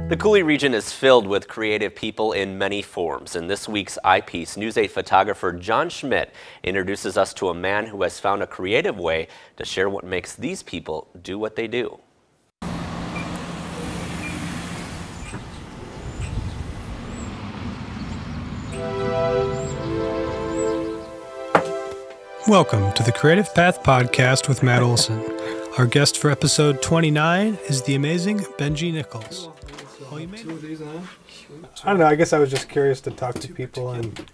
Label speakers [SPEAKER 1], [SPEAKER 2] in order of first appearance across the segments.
[SPEAKER 1] The Coulee region is filled with creative people in many forms. In this week's eyepiece, News 8 photographer John Schmidt introduces us to a man who has found a creative way to share what makes these people do what they do.
[SPEAKER 2] Welcome to the Creative Path Podcast with Matt Olson. Our guest for episode 29 is the amazing Benji Nichols.
[SPEAKER 3] I don't know, I guess I was just curious to talk to people and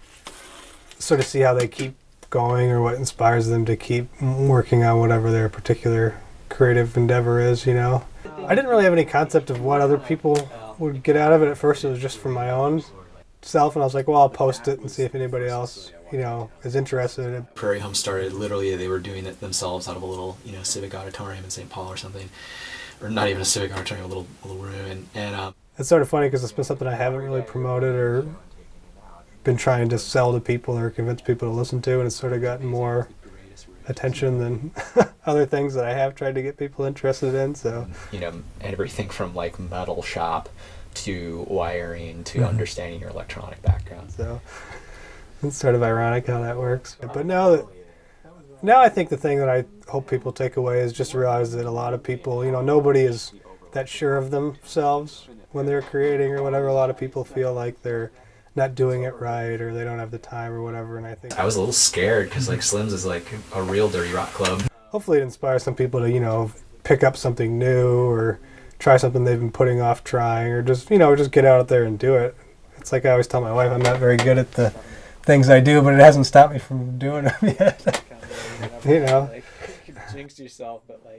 [SPEAKER 3] sort of see how they keep going or what inspires them to keep working on whatever their particular creative endeavor is, you know. I didn't really have any concept of what other people would get out of it. At first it was just for my own self, and I was like, well, I'll post it and see if anybody else, you know, is interested in it.
[SPEAKER 4] Prairie Home started, literally they were doing it themselves out of a little, you know, civic auditorium in St. Paul or something, or not even a civic auditorium, a little room, and
[SPEAKER 3] it's sort of funny because it's been something I haven't really promoted or been trying to sell to people or convince people to listen to, and it's sort of gotten more attention than other things that I have tried to get people interested in. So,
[SPEAKER 4] you know, everything from like metal shop to wiring to understanding your electronic background.
[SPEAKER 3] So it's sort of ironic how that works. But now I think the thing that I hope people take away is just realize that a lot of people, you know, nobody is that sure of themselves when they're creating or whatever. A lot of people feel like they're not doing it right or they don't have the time or whatever. And I think
[SPEAKER 4] I was a little scared because like Slim's is like a real dirty rock club.
[SPEAKER 3] Hopefully it inspires some people to, you know, pick up something new or try something they've been putting off trying, or just, you know, just get out there and do it. It's like I always tell my wife, I'm not very good at the things I do, but it hasn't stopped me from doing them yet. You know.
[SPEAKER 5] You jinxed yourself, but like